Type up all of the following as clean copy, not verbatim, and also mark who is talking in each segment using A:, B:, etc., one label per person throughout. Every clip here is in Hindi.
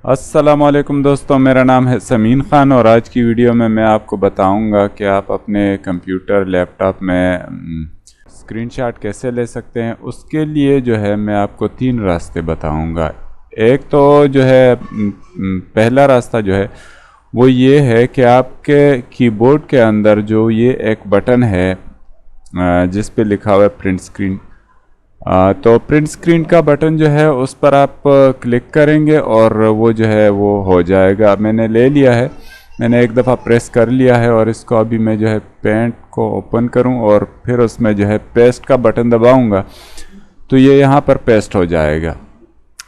A: अस्सलामुअलैकुम दोस्तों, मेरा नाम है समीन ख़ान और आज की वीडियो में मैं आपको बताऊंगा कि आप अपने कंप्यूटर लैपटॉप में स्क्रीनशॉट कैसे ले सकते हैं। उसके लिए जो है मैं आपको 3 रास्ते बताऊंगा। एक तो जो है पहला रास्ता जो है वो ये है कि आपके कीबोर्ड के अंदर जो ये एक बटन है जिस पे लिखा हुआ है प्रिंट स्क्रीन, तो प्रिंट स्क्रीन का बटन जो है उस पर आप क्लिक करेंगे और वो जो है वो हो जाएगा। मैंने ले लिया है, मैंने एक दफ़ा प्रेस कर लिया है और इसको अभी मैं जो है पेंट को ओपन करूं और फिर उसमें जो है पेस्ट का बटन दबाऊंगा तो ये यहाँ पर पेस्ट हो जाएगा।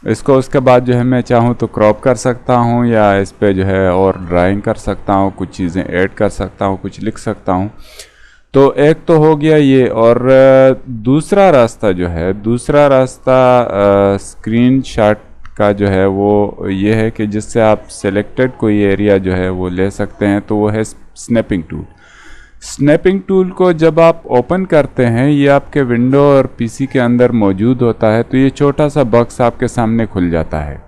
A: इसको उसके बाद जो है मैं चाहूँ तो क्रॉप कर सकता हूँ या इस पर जो है और ड्राइंग कर सकता हूँ, कुछ चीज़ें ऐड कर सकता हूँ, कुछ लिख सकता हूँ। तो एक तो हो गया ये। और दूसरा रास्ता जो है, दूसरा रास्ता स्क्रीनशॉट का जो है वो ये है कि जिससे आप सेलेक्टेड कोई एरिया जो है वो ले सकते हैं, तो वो है स्नैपिंग टूल। स्नैपिंग टूल को जब आप ओपन करते हैं, ये आपके विंडो और पीसी के अंदर मौजूद होता है, तो ये छोटा सा बॉक्स आपके सामने खुल जाता है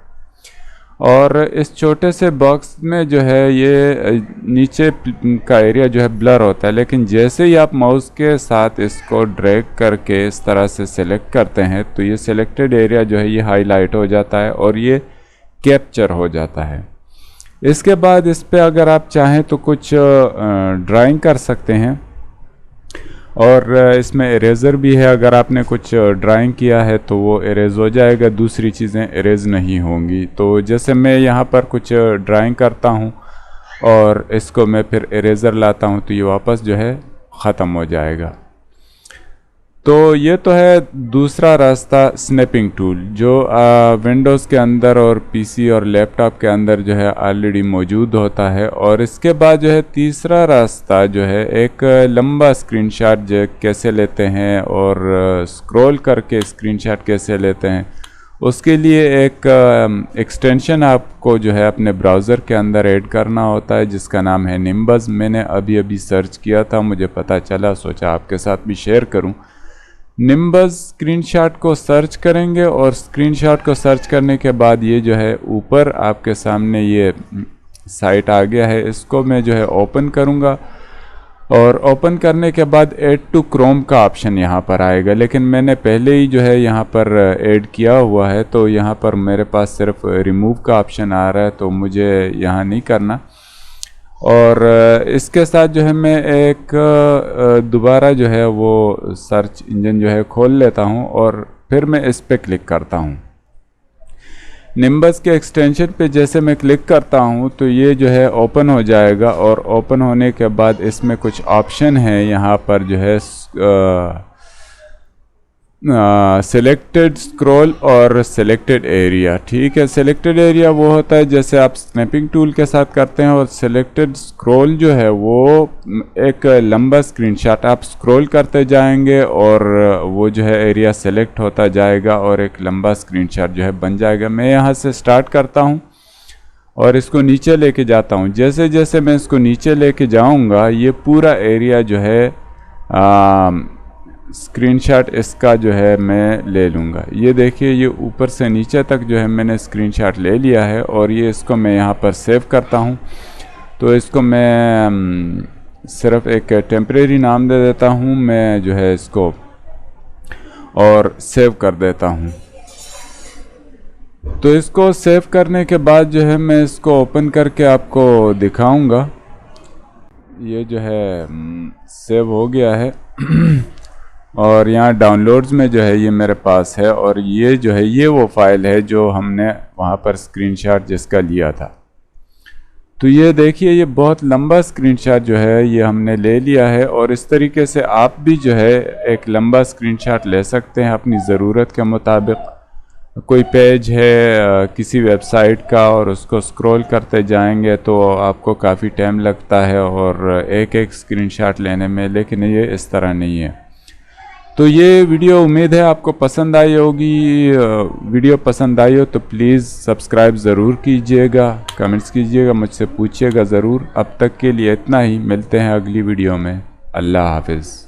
A: और इस छोटे से बॉक्स में जो है ये नीचे का एरिया जो है ब्लर होता है, लेकिन जैसे ही आप माउस के साथ इसको ड्रैग करके इस तरह से सेलेक्ट करते हैं तो ये सेलेक्टेड एरिया जो है ये हाईलाइट हो जाता है और ये कैप्चर हो जाता है। इसके बाद इस पे अगर आप चाहें तो कुछ ड्राइंग कर सकते हैं और इसमें इरेज़र भी है। अगर आपने कुछ ड्राइंग किया है तो वो इरेज़ हो जाएगा, दूसरी चीज़ें इरेज़ नहीं होंगी। तो जैसे मैं यहाँ पर कुछ ड्राइंग करता हूँ और इसको मैं फिर इरेज़र लाता हूँ तो ये वापस जो है ख़त्म हो जाएगा। तो ये तो है दूसरा रास्ता स्नैपिंग टूल, जो विंडोज़ के अंदर और पीसी और लैपटॉप के अंदर जो है ऑलरेडी मौजूद होता है। और इसके बाद जो है तीसरा रास्ता जो है एक लंबा स्क्रीनशॉट जो कैसे लेते हैं और स्क्रॉल करके स्क्रीनशॉट कैसे लेते हैं, उसके लिए एक एक्सटेंशन आपको जो है अपने ब्राउज़र के अंदर ऐड करना होता है जिसका नाम है निम्बस। मैंने अभी सर्च किया था, मुझे पता चला, सोचा आपके साथ भी शेयर करूं। निम्बस स्क्रीनशॉट को सर्च करेंगे और स्क्रीनशॉट को सर्च करने के बाद ये जो है ऊपर आपके सामने ये साइट आ गया है। इसको मैं जो है ओपन करूँगा और ओपन करने के बाद ऐड टू क्रोम का ऑप्शन यहाँ पर आएगा, लेकिन मैंने पहले ही जो है यहाँ पर ऐड किया हुआ है तो यहाँ पर मेरे पास सिर्फ रिमूव का ऑप्शन आ रहा है, तो मुझे यहाँ नहीं करना। और इसके साथ जो है मैं एक दोबारा जो है वो सर्च इंजन जो है खोल लेता हूँ और फिर मैं इस पे क्लिक करता हूँ। निम्बस के एक्सटेंशन पे जैसे मैं क्लिक करता हूँ तो ये जो है ओपन हो जाएगा और ओपन होने के बाद इसमें कुछ ऑप्शन है यहाँ पर जो है सेलेक्टेड स्क्रॉल और सेलेक्टेड एरिया। ठीक है, सेलेक्टेड एरिया वो होता है जैसे आप स्नैपिंग टूल के साथ करते हैं और सेलेक्टेड स्क्रॉल जो है वो एक लंबा स्क्रीनशॉट आप स्क्रॉल करते जाएंगे और वो जो है एरिया सेलेक्ट होता जाएगा और एक लंबा स्क्रीनशॉट जो है बन जाएगा। मैं यहाँ से स्टार्ट करता हूँ और इसको नीचे लेके जाता हूँ। जैसे जैसे मैं इसको नीचे लेके जाऊँगा ये पूरा एरिया जो है स्क्रीनशॉट इसका जो है मैं ले लूँगा। ये देखिए ये ऊपर से नीचे तक जो है मैंने स्क्रीनशॉट ले लिया है और ये इसको मैं यहाँ पर सेव करता हूँ। तो इसको मैं सिर्फ एक टेम्परेरी नाम दे देता हूँ मैं जो है इसको, और सेव कर देता हूँ। तो इसको सेव करने के बाद जो है मैं इसको ओपन करके आपको दिखाऊँगा। ये जो है सेव हो गया है और यहाँ डाउनलोड्स में जो है ये मेरे पास है और ये जो है ये वो फाइल है जो हमने वहाँ पर स्क्रीनशॉट जिसका लिया था। तो ये देखिए ये बहुत लंबा स्क्रीनशॉट जो है ये हमने ले लिया है और इस तरीके से आप भी जो है एक लंबा स्क्रीनशॉट ले सकते हैं अपनी ज़रूरत के मुताबिक। कोई पेज है किसी वेबसाइट का और उसको स्क्रॉल करते जाएंगे तो आपको काफ़ी टाइम लगता है और एक एक स्क्रीनशॉट लेने में, लेकिन ये इस तरह नहीं है। तो ये वीडियो उम्मीद है आपको पसंद आई होगी। वीडियो पसंद आई हो तो प्लीज़ सब्सक्राइब ज़रूर कीजिएगा, कमेंट्स कीजिएगा, मुझसे पूछिएगा ज़रूर। अब तक के लिए इतना ही, मिलते हैं अगली वीडियो में। अल्लाह हाफिज़।